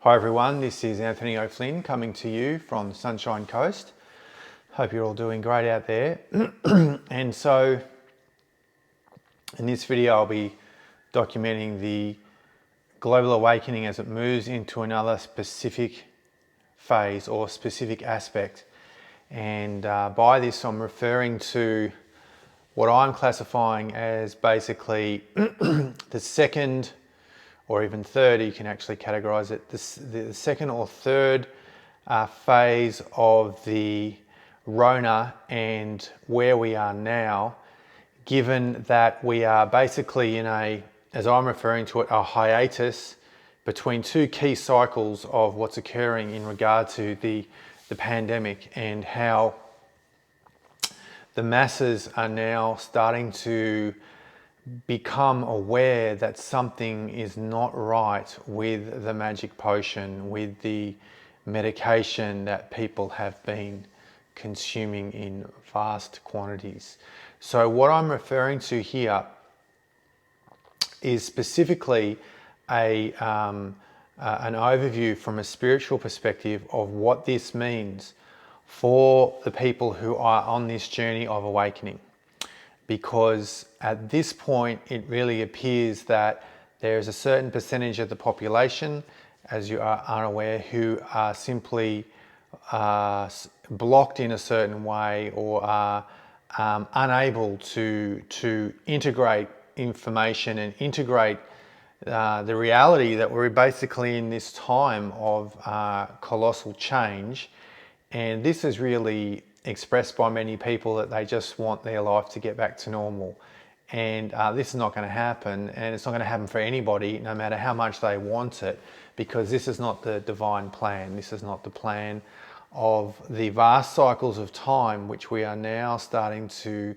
Hi everyone, this is Anthony O'Flynn coming to you from the Sunshine Coast. Hope you're all doing great out there. And so in this video I'll be documenting the global awakening as it moves into another specific phase or specific aspect. And by this I'm referring to what I'm classifying as basically the second or even third, you can actually categorize it, the second or third phase of the Rona and where we are now, given that we are basically in a, as I'm referring to it, a hiatus between two key cycles of what's occurring in regard to the pandemic, and how the masses are now starting to become aware that something is not right with the magic potion, with the medication that people have been consuming in vast quantities. So what I'm referring to here is specifically an overview from a spiritual perspective of what this means for the people who are on this journey of awakening. Because at this point, it really appears that there's a certain percentage of the population, as you are unaware, who are simply blocked in a certain way, or are unable to integrate information and integrate the reality that we're basically in this time of colossal change. And this is really expressed by many people that they just want their life to get back to normal. And this is not going to happen, and it's not going to happen for anybody, no matter how much they want it, because this is not the divine plan. This is not the plan of the vast cycles of time which we are now starting to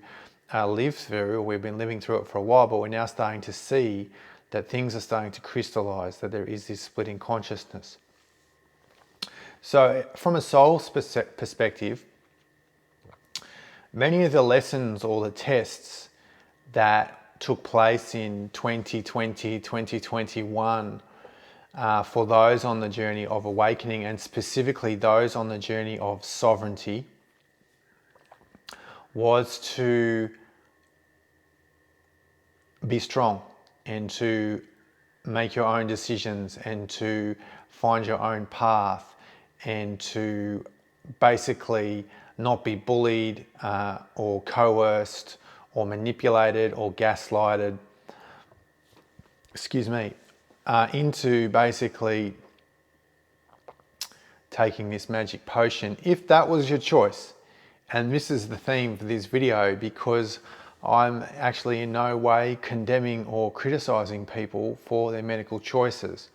live through. We've been living through it for a while, but we're now starting to see that things are starting to crystallize, that there is this split in consciousness. So from a soul perspective, many of the lessons or the tests that took place in 2020, 2021, for those on the journey of awakening, and specifically those on the journey of sovereignty, was to be strong and to make your own decisions and to find your own path, and to basically not be bullied or coerced or manipulated or gaslighted, into basically taking this magic potion, if that was your choice. And this is the theme for this video, because I'm actually in no way condemning or criticizing people for their medical choices.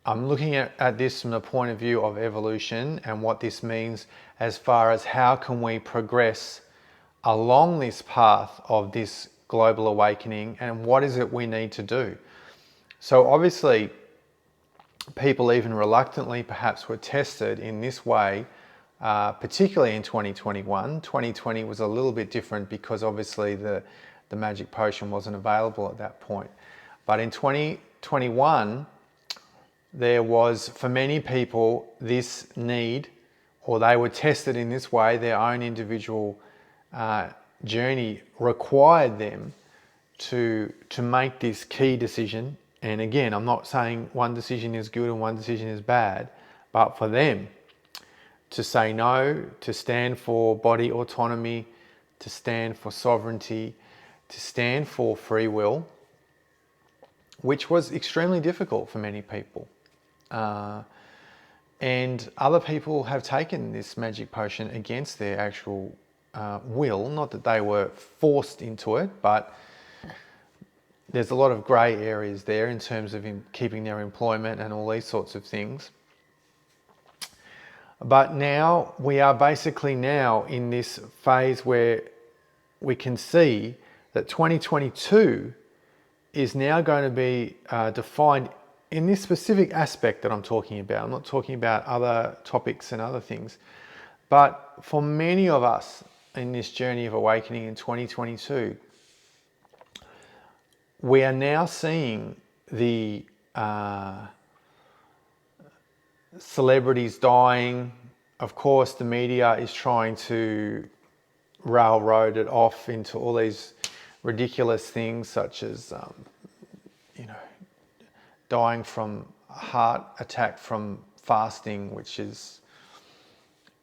I'm looking at this from the point of view of evolution and what this means as far as how can we progress along this path of this global awakening, and what is it we need to do. So obviously people even reluctantly perhaps were tested in this way, particularly in 2021. 2020 was a little bit different because obviously the magic potion wasn't available at that point. But in 2021, there was, for many people, this need, or they were tested in this way. Their own individual journey required them to make this key decision. And again, I'm not saying one decision is good and one decision is bad, but for them to say no, to stand for body autonomy, to stand for sovereignty, to stand for free will, which was extremely difficult for many people. And other people have taken this magic potion against their actual will. Not that they were forced into it, but there's a lot of grey areas there in terms of keeping their employment and all these sorts of things. But now we are basically now in this phase where we can see that 2022 is now going to be defined in this specific aspect that I'm talking about. I'm not talking about other topics and other things. But for many of us in this journey of awakening in 2022, we are now seeing the celebrities dying. Of course, the media is trying to railroad it off into all these ridiculous things, such as dying from a heart attack from fasting, which is,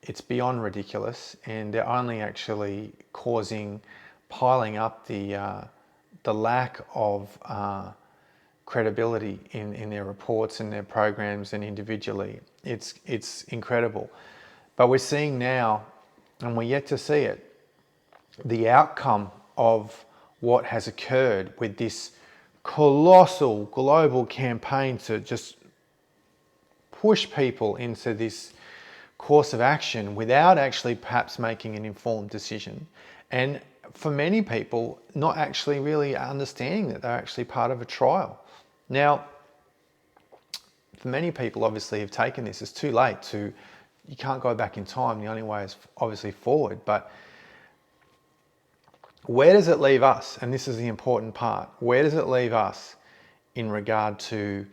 it's beyond ridiculous, and they're only actually piling up the lack of credibility in their reports and their programs and individually. It's incredible. But we're seeing now, and we're yet to see it, the outcome of what has occurred with this colossal global campaign to just push people into this course of action without actually perhaps making an informed decision. And for many people, not actually really understanding that they're actually part of a trial. Now, for many people obviously have taken this, it's too late to, you can't go back in time. The only way is obviously forward. But where does it leave us? And this is the important part. Where does it leave us in regard to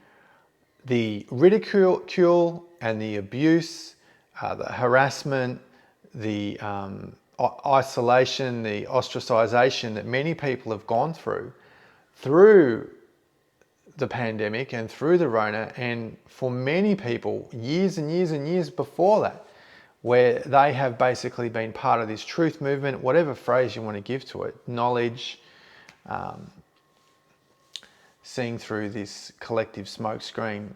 the ridicule and the abuse, the harassment, the isolation, the ostracization that many people have gone through the pandemic and through the Rona, and for many people, years and years and years before that, where they have basically been part of this truth movement, whatever phrase you want to give to it, knowledge, seeing through this collective smokescreen.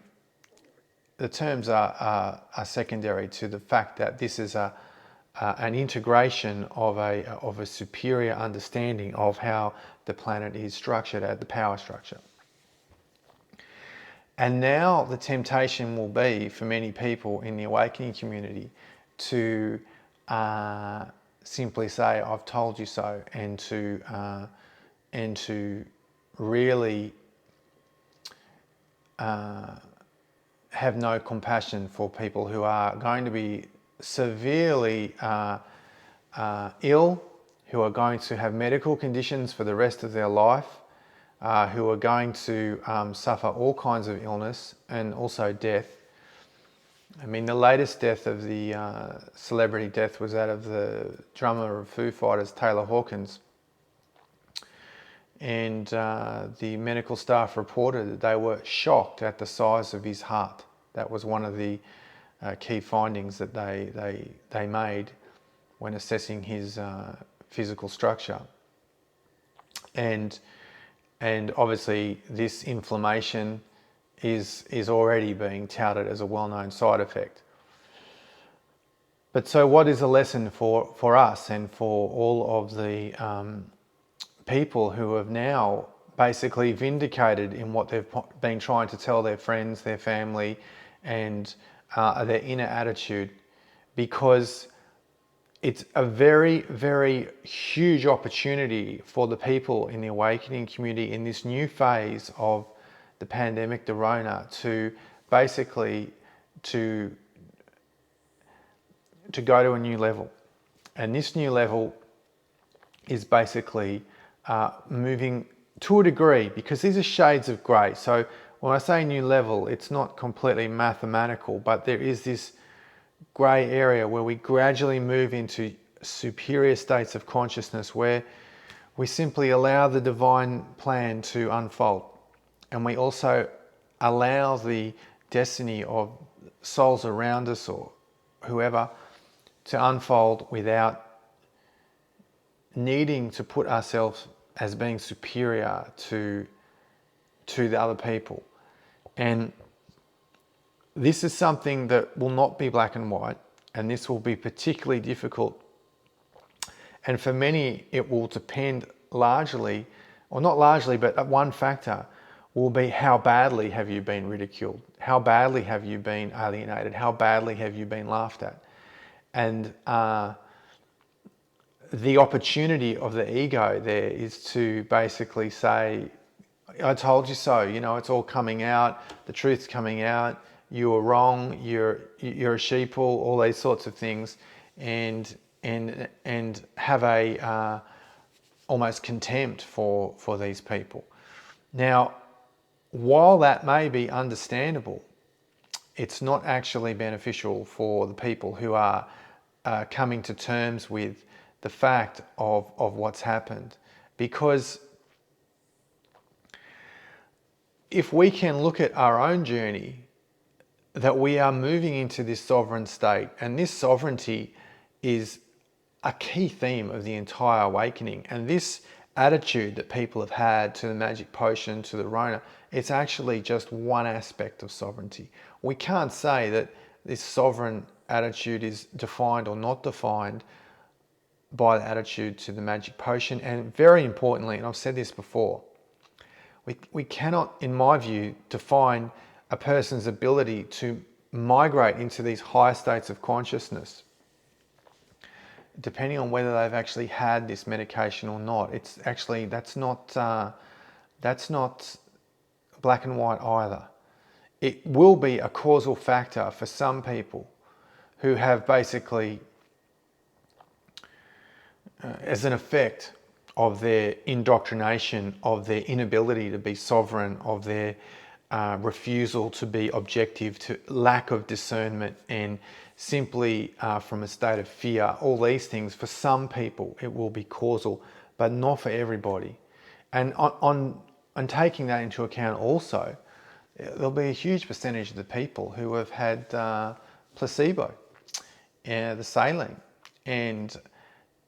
The terms are secondary to the fact that this is an integration of a superior understanding of how the planet is structured at the power structure. And now the temptation will be for many people in the awakening community to simply say, "I've told you so," and to really have no compassion for people who are going to be severely ill, who are going to have medical conditions for the rest of their life, who are going to suffer all kinds of illness and also death. I mean, the latest death of the celebrity death was that of the drummer of Foo Fighters, Taylor Hawkins. And the medical staff reported that they were shocked at the size of his heart. That was one of the key findings that they made when assessing his physical structure. And obviously this inflammation is already being touted as a well-known side effect. But so what is a lesson for us and for all of the people who have now basically vindicated in what they've been trying to tell their friends, their family, and their inner attitude? Because it's a very, very huge opportunity for the people in the awakening community in this new phase of the pandemic, the Rona, to basically to go to a new level. And this new level is basically moving to a degree, because these are shades of grey. So when I say new level, it's not completely mathematical, but there is this grey area where we gradually move into superior states of consciousness, where we simply allow the divine plan to unfold. And we also allow the destiny of souls around us or whoever to unfold without needing to put ourselves as being superior to the other people. And this is something that will not be black and white, and this will be particularly difficult. And for many, it will depend largely, or not largely, but one factor will be how badly have you been ridiculed? How badly have you been alienated? How badly have you been laughed at? And the opportunity of the ego there is to basically say, "I told you so, you know, it's all coming out, the truth's coming out, you were wrong, you're a sheeple," all these sorts of things, and have a almost contempt for these people. Now, while that may be understandable, it's not actually beneficial for the people who are coming to terms with the fact of what's happened. Because if we can look at our own journey, that we are moving into this sovereign state, and this sovereignty is a key theme of the entire awakening. And this attitude that people have had to the magic potion, to the Rona, it's actually just one aspect of sovereignty. We can't say that this sovereign attitude is defined or not defined by the attitude to the magic potion. And very importantly, and I've said this before, we cannot, in my view, define a person's ability to migrate into these higher states of consciousness depending on whether they've actually had this medication or not. It's actually, that's not black and white either. It will be a causal factor for some people who have basically, as an effect of their indoctrination, of their inability to be sovereign, of their refusal to be objective, to lack of discernment, and simply from a state of fear, all these things, for some people it will be causal, but not for everybody. And on taking that into account also, there'll be a huge percentage of the people who have had placebo, the saline. And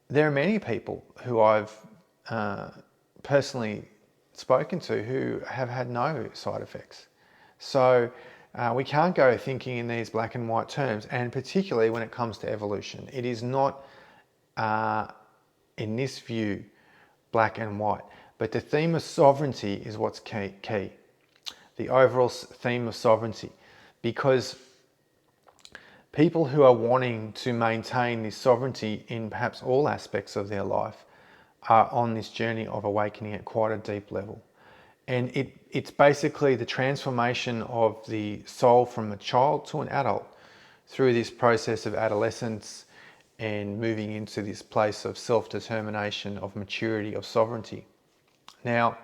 there are many people who I've personally spoken to who have had no side effects. So we can't go thinking in these black and white terms, and particularly when it comes to evolution. It is not, in this view, black and white. But the theme of sovereignty is what's key. The overall theme of sovereignty. Because people who are wanting to maintain this sovereignty in perhaps all aspects of their life are on this journey of awakening at quite a deep level. And it's basically the transformation of the soul from a child to an adult through this process of adolescence and moving into this place of self-determination, of maturity, of sovereignty. Now,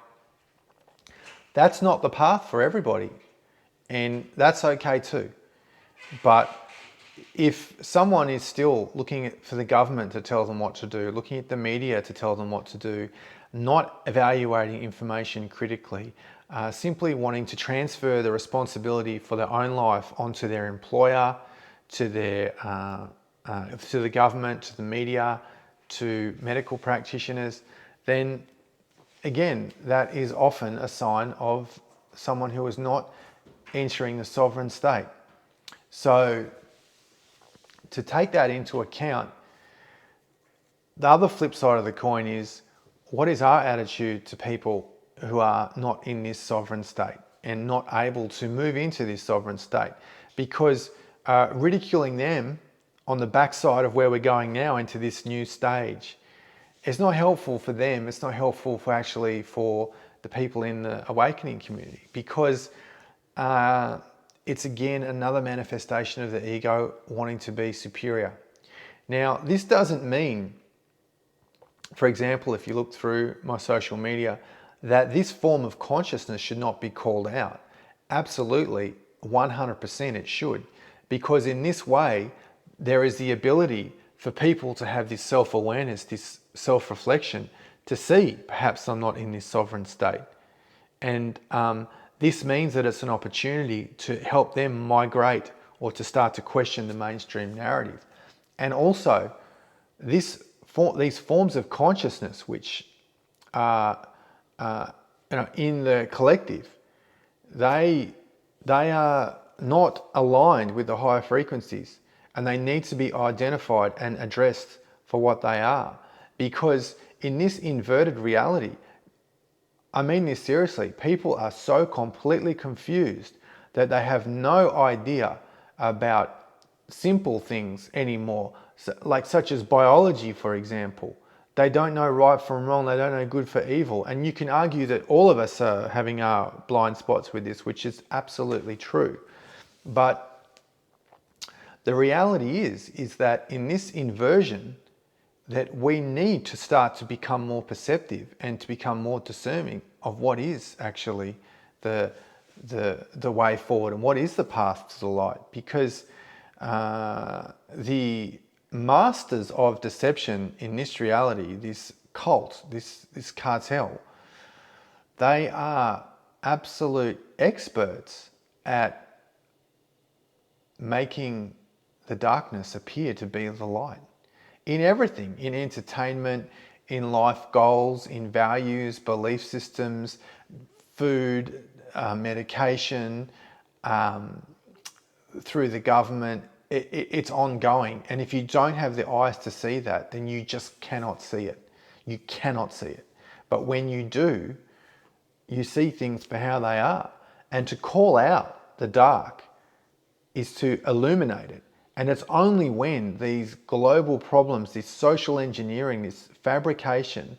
that's not the path for everybody, and that's okay too. But if someone is still looking for the government to tell them what to do, looking at the media to tell them what to do, not evaluating information critically, simply wanting to transfer the responsibility for their own life onto their employer, to the government, to the media, to medical practitioners, then again, that is often a sign of someone who is not entering the sovereign state. So to take that into account, the other flip side of the coin is, what is our attitude to people who are not in this sovereign state and not able to move into this sovereign state? Because ridiculing them on the backside of where we're going now into this new stage, it's not helpful for them. It's not helpful for the people in the awakening community, because it's again another manifestation of the ego wanting to be superior. Now, this doesn't mean, for example, if you look through my social media, that this form of consciousness should not be called out. Absolutely, 100% it should. Because in this way, there is the ability for people to have this self-awareness, this self-reflection, to see, perhaps I'm not in this sovereign state. And this means that it's an opportunity to help them migrate or to start to question the mainstream narrative. And also, these forms of consciousness, which are in the collective, they are not aligned with the higher frequencies, and they need to be identified and addressed for what they are. Because in this inverted reality, I mean this seriously, people are so completely confused that they have no idea about simple things anymore, such as biology, for example. They don't know right from wrong, they don't know good for evil. And you can argue that all of us are having our blind spots with this, which is absolutely true. But the reality is that in this inversion, that we need to start to become more perceptive and to become more discerning of what is actually the the way forward and what is the path to the light, because the masters of deception in this reality, this cult, this cartel, they are absolute experts at making the darkness appear to be the light in everything, in entertainment, in life goals, in values, belief systems, food, medication, through the government. It's ongoing. And if you don't have the eyes to see that, then you just cannot see it. You cannot see it. But when you do, you see things for how they are. And to call out the dark is to illuminate it. And it's only when these global problems, this social engineering, this fabrication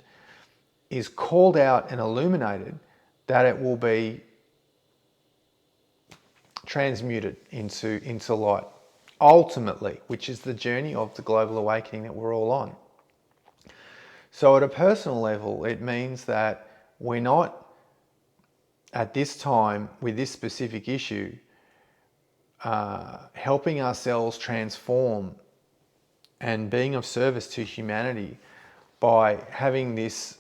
is called out and illuminated that it will be transmuted into light. Ultimately, which is the journey of the global awakening that we're all on. So at a personal level, it means that we're not, at this time, with this specific issue, helping ourselves transform and being of service to humanity by having this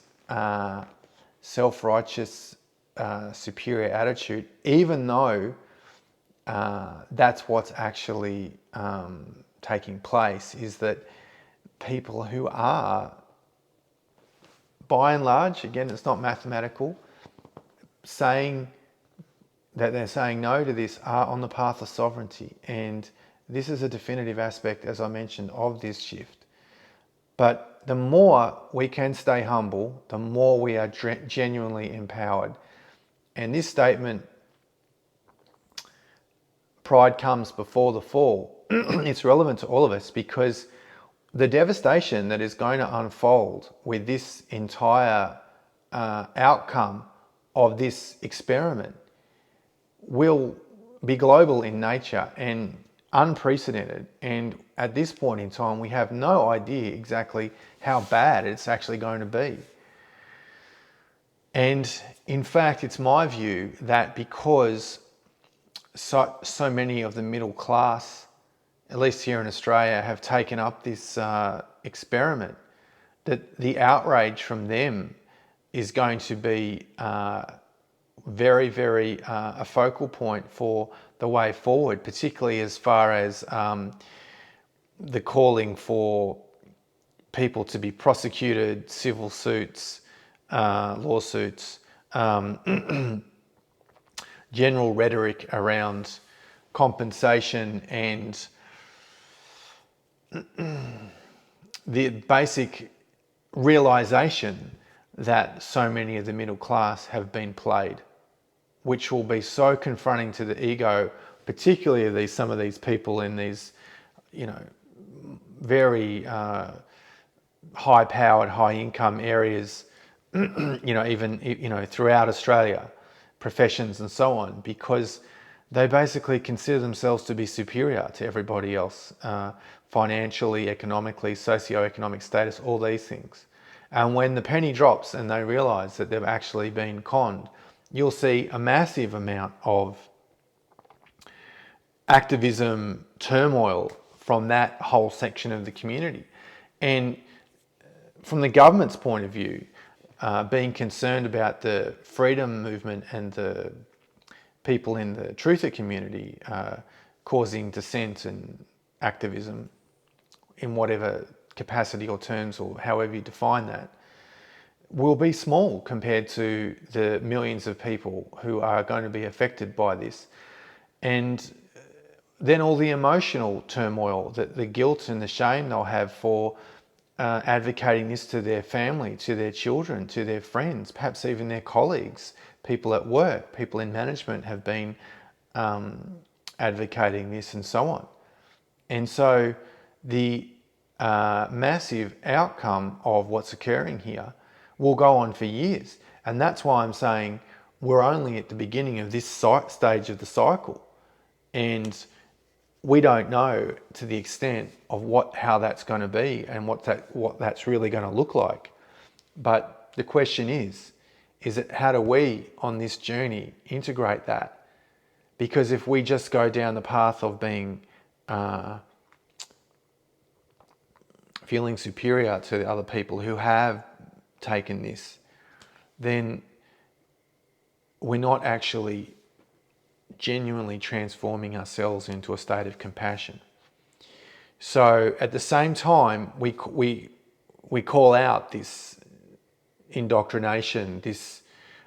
self-righteous, superior attitude, even though that's what's actually taking place, is that people who are, by and large, again, it's not mathematical, saying that they're saying no to this are on the path of sovereignty. And this is a definitive aspect, as I mentioned, of this shift. But the more we can stay humble, the more we are genuinely empowered. And this statement, pride comes before the fall, it's relevant to all of us, because the devastation that is going to unfold with this entire outcome of this experiment will be global in nature and unprecedented. And at this point in time, we have no idea exactly how bad it's actually going to be. And in fact, it's my view that because so many of the middle class, at least here in Australia, have taken up this experiment, that the outrage from them is going to be very, very a focal point for the way forward, particularly as far as the calling for people to be prosecuted, civil suits, lawsuits, general rhetoric around compensation, and the basic realization that so many of the middle class have been played, which will be so confronting to the ego, particularly of some of these people in these, very high-powered, high-income areas, even throughout Australia, professions and so on, because they basically consider themselves to be superior to everybody else, financially, economically, socio-economic status, all these things. And when the penny drops and they realize that they've actually been conned, you'll see a massive amount of activism, turmoil from that whole section of the community. And from the government's point of view, being concerned about the freedom movement and the people in the truther community causing dissent and activism in whatever capacity or terms or however you define that, will be small compared to the millions of people who are going to be affected by this. And then all the emotional turmoil, the guilt and the shame they'll have for advocating this to their family, to their children, to their friends, perhaps even their colleagues, people at work, people in management have been advocating this and so on. And so the massive outcome of what's occurring here will go on for years. And that's why I'm saying we're only at the beginning of this stage of the cycle. And we don't know to the extent of how that's going to be and what that's really going to look like. But the question is it how do we on this journey integrate that Because if we just go down the path of being feeling superior to the other people who have taken this, then we're not actually genuinely transforming ourselves into a state of compassion. So at the same time, we call out this indoctrination, this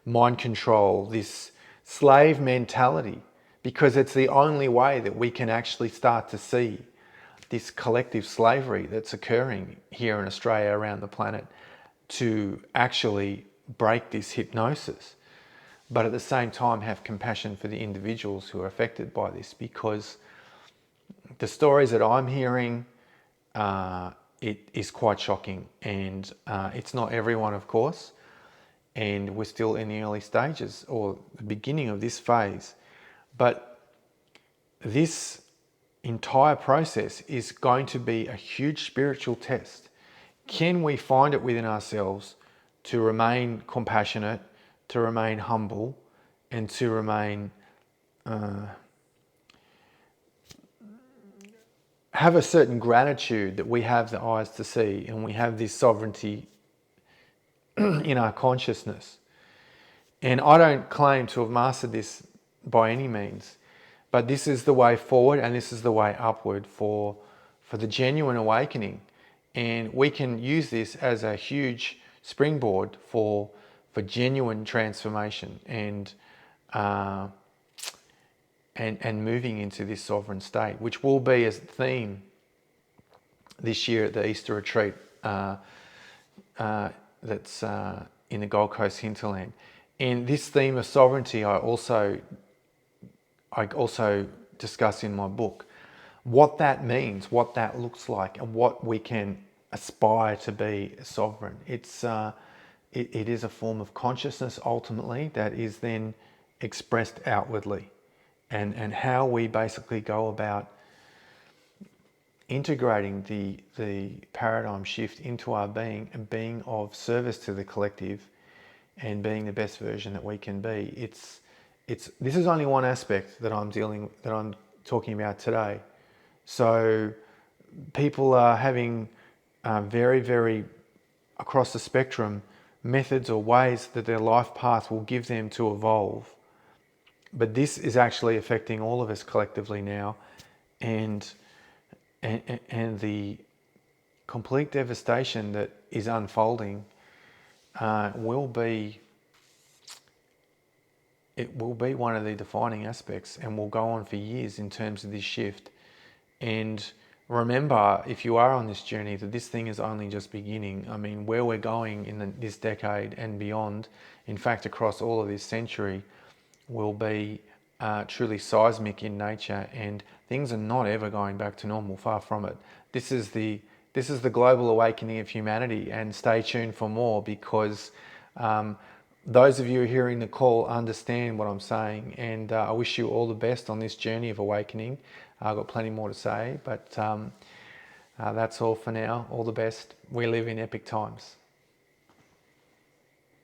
mind control, this slave mentality, because it's the only way that we can actually start to see this collective slavery that's occurring here in Australia, around the planet, to actually break this hypnosis. But at the same time have compassion for the individuals who are affected by this, because the stories that I'm hearing, it is quite shocking, and it's not everyone, of course, and we're still in the early stages or the beginning of this phase. But this entire process is going to be a huge spiritual test. Can we find it within ourselves to remain compassionate, to remain humble, and to remain have a certain gratitude that we have the eyes to see and we have this sovereignty in our consciousness. And I don't claim to have mastered this by any means, but this is the way forward, and this is the way upward for the genuine awakening. And we can use this as a huge springboard for genuine transformation and moving into this sovereign state, which will be a theme this year at the Easter retreat that's in the Gold Coast hinterland. And this theme of sovereignty, I also discuss in my book what that means, what that looks like, and what we can aspire to be sovereign. It is a form of consciousness ultimately that is then expressed outwardly, and how we basically go about integrating the paradigm shift into our being and being of service to the collective and being the best version that we can be. This is only one aspect that I'm talking about today. So people are having very, very across the spectrum methods or ways that their life path will give them to evolve. But this is actually affecting all of us collectively now, and the complete devastation that is unfolding will be one of the defining aspects, and will go on for years in terms of this shift. And remember, if you are on this journey, that this thing is only just beginning. I mean, where we're going in this decade and beyond, in fact, across all of this century, will be truly seismic in nature, and things are not ever going back to normal, far from it. This is the global awakening of humanity, and stay tuned for more, because those of you hearing the call understand what I'm saying, and I wish you all the best on this journey of awakening. I've got plenty more to say, but that's all for now. All the best. We live in epic times.